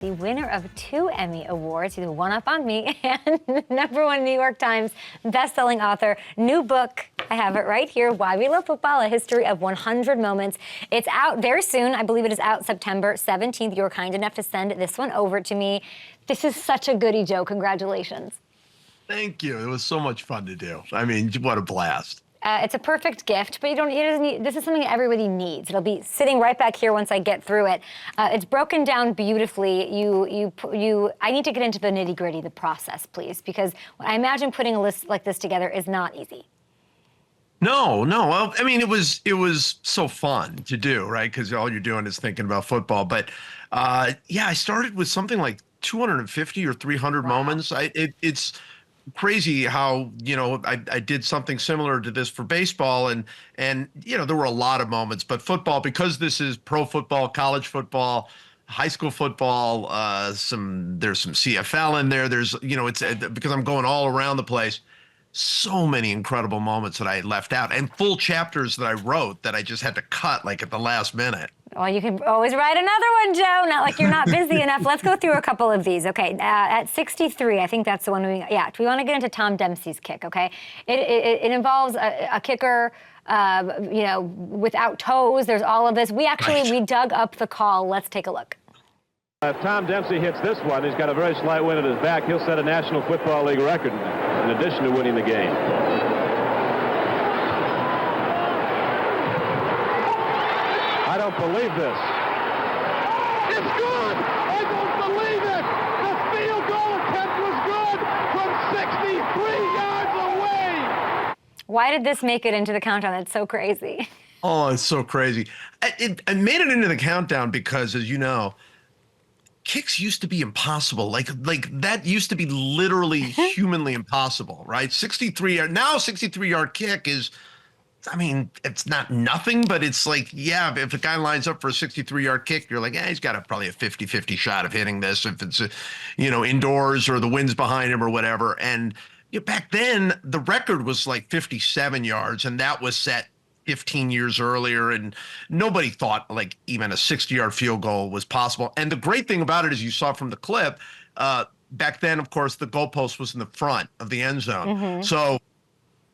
The winner of 2 Emmy Awards, he's one up on me, and #1 New York Times best-selling author. New book, I have it right here, Why We Love Football, A History of 100 Moments. It's out very soon. I believe it is out September 17th. You were kind enough to send this one over to me. This is such a goodie, Joe. Congratulations. Thank you. It was so much fun to do. I mean, what a blast. It's a perfect gift, but this is something everybody needs. It'll be sitting right back here once I get through it. It's broken down beautifully. I need to get into the nitty gritty, the process, please, because I imagine putting a list like this together is not easy. No. Well, I mean, it was so fun to do, right? Because all you're doing is thinking about football. But yeah, I started with something like 250 or 300 moments. It's crazy how, I did something similar to this for baseball, and there were a lot of moments, but football, because this is pro football, college football, high school football, there's some CFL in there. There's, it's because I'm going all around the place. So many incredible moments that I left out, and full chapters that I wrote that I just had to cut like at the last minute. Well, you can always write another one, Joe. Not like you're not busy enough. Let's go through a couple of these. Okay, at 63, I think that's the one we want to get into Tom Dempsey's kick, okay? It involves a kicker, without toes. There's all of this. We dug up the call. Let's take a look. If Tom Dempsey hits this one, he's got a very slight wind at his back. He'll set a National Football League record in addition to winning the game. I don't believe this. It's good! I don't believe it! The field goal attempt was good from 63 yards away! Why did this make it into the countdown? That's so crazy. Oh, it's so crazy. I made it into the countdown because, as you know, kicks used to be impossible. Like that used to be literally humanly impossible, right? 63-yard kick is, I mean, it's not nothing, but it's like, yeah, if a guy lines up for a 63-yard kick, you're like, he's got probably a 50-50 shot of hitting this if it's, indoors or the wind's behind him or whatever. And back then, the record was like 57 yards, and that was set 15 years earlier, and nobody thought like even a 60-yard field goal was possible. And the great thing about it, as you saw from the clip, back then, of course, the goalpost was in the front of the end zone. Mm-hmm. So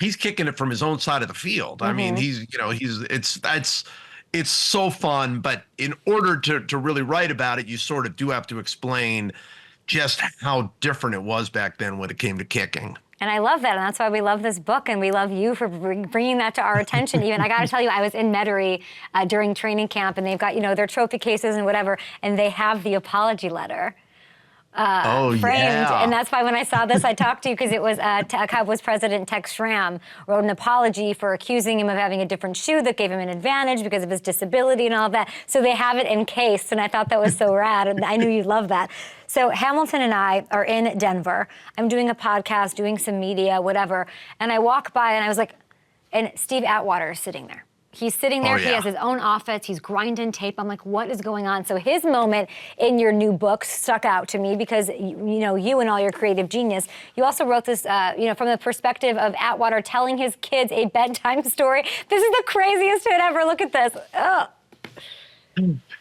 he's kicking it from his own side of the field. I mean, it's so fun, but in order to really write about it, you sort of do have to explain just how different it was back then when it came to kicking. And I love that, and that's why we love this book, and we love you for bringing that to our attention. Even I got to tell you, I was in Metairie during training camp, and they've got their trophy cases and whatever, and they have the apology letter framed. Yeah. And that's why when I saw this, I talked to you, because it was Cowboys president Tex Schramm wrote an apology for accusing him of having a different shoe that gave him an advantage because of his disability and all of that. So they have it encased, and I thought that was so rad, and I knew you'd love that. So Hamilton and I are in Denver. I'm doing a podcast, doing some media, whatever, and I walk by, and I was like, and Steve Atwater is sitting there. He's sitting there. Oh, yeah. He has his own office. He's grinding tape. I'm like, what is going on? So his moment in your new book stuck out to me because, you and all your creative genius, you also wrote this, from the perspective of Atwater telling his kids a bedtime story. This is the craziest hit ever. Look at this. Ugh.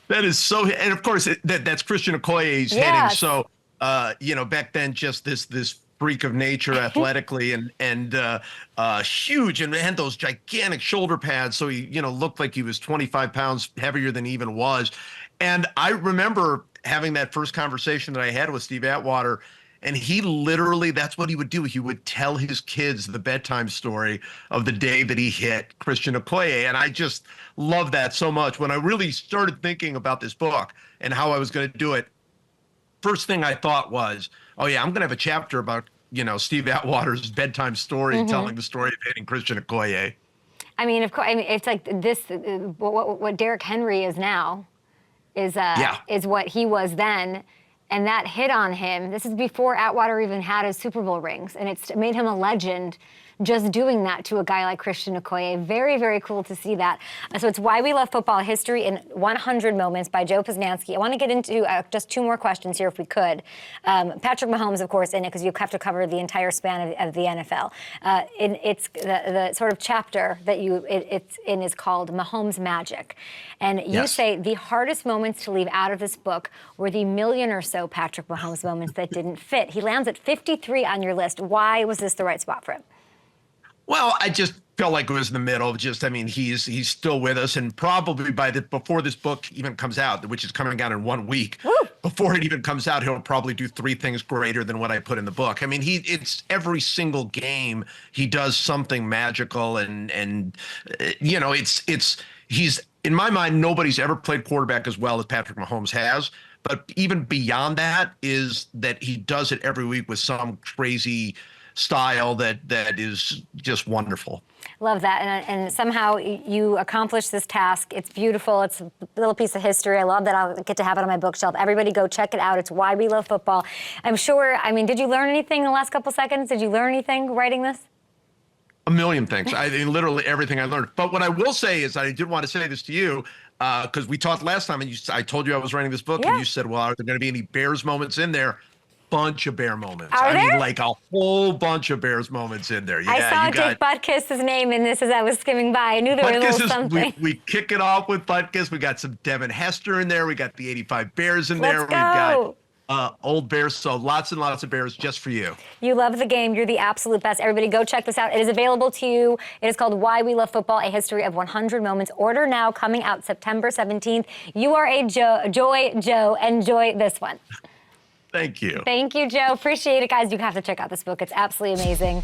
That is so, and of course, that's Christian Okoye's hitting. So, back then, just this freak of nature athletically and huge, and had those gigantic shoulder pads, so he looked like he was 25 pounds heavier than he even was. And I remember having that first conversation that I had with Steve Atwater, and he literally, that's what he would do. He would tell his kids the bedtime story of the day that he hit Christian Okoye, and I just love that so much. When I really started thinking about this book and how I was going to do it, first thing I thought was, oh yeah, I'm going to have a chapter about, Steve Atwater's bedtime story, telling the story of hitting Christian Okoye. I mean, of course, it's like this, what Derrick Henry is now is what he was then. And that hit on him. This is before Atwater even had his Super Bowl rings, and it's made him a legend just doing that to a guy like Christian Okoye. Very, very cool to see that. So it's Why We Love Football, History in 100 Moments by Joe Posnaski. I want to get into just 2 more questions here if we could. Patrick Mahomes, of course, in it, because you have to cover the entire span of the NFL. It's the sort of chapter that it's in is called Mahomes Magic. And you say the hardest moments to leave out of this book were the million or so Patrick Mahomes moments that didn't fit. He lands at 53 on your list. Why was this the right spot for him? Well, I just felt like it was in the middle. He's still with us, and probably before this book even comes out, which is coming out in 1 week, before it even comes out, he'll probably do 3 things greater than what I put in the book. I mean, it's every single game he does something magical, and you know, he's in my mind, nobody's ever played quarterback as well as Patrick Mahomes has. But even beyond that is that he does it every week with some crazy style that is just wonderful. Love that. And somehow you accomplished this task. It's beautiful. It's a little piece of history. I love that I'll get to have it on my bookshelf. Everybody go check it out. It's Why We Love Football. I'm sure, I mean, did you learn anything in the last couple seconds? Did you learn anything writing this? A million things. I mean, literally everything I learned. But what I will say is, I did want to say this to you, because we talked last time, and I told you I was writing this book, and you said, well, are there going to be any Bears moments in there? Bunch of Bear moments. I mean, like a whole bunch of Bears moments in there. I saw Jake Butkus' name in this as I was skimming by. I knew there was a little something. We kick it off with Butkus. We got some Devin Hester in there. We got the 85 Bears in there. Let's go. We've got old Bears. So lots and lots of Bears just for you. You love the game. You're the absolute best. Everybody go check this out. It is available to you. It is called Why We Love Football, A History of 100 Moments. Order now, coming out September 17th. You are a joy, Joe. Enjoy this one. Thank you. Thank you, Joe. Appreciate it, guys. You have to check out this book. It's absolutely amazing.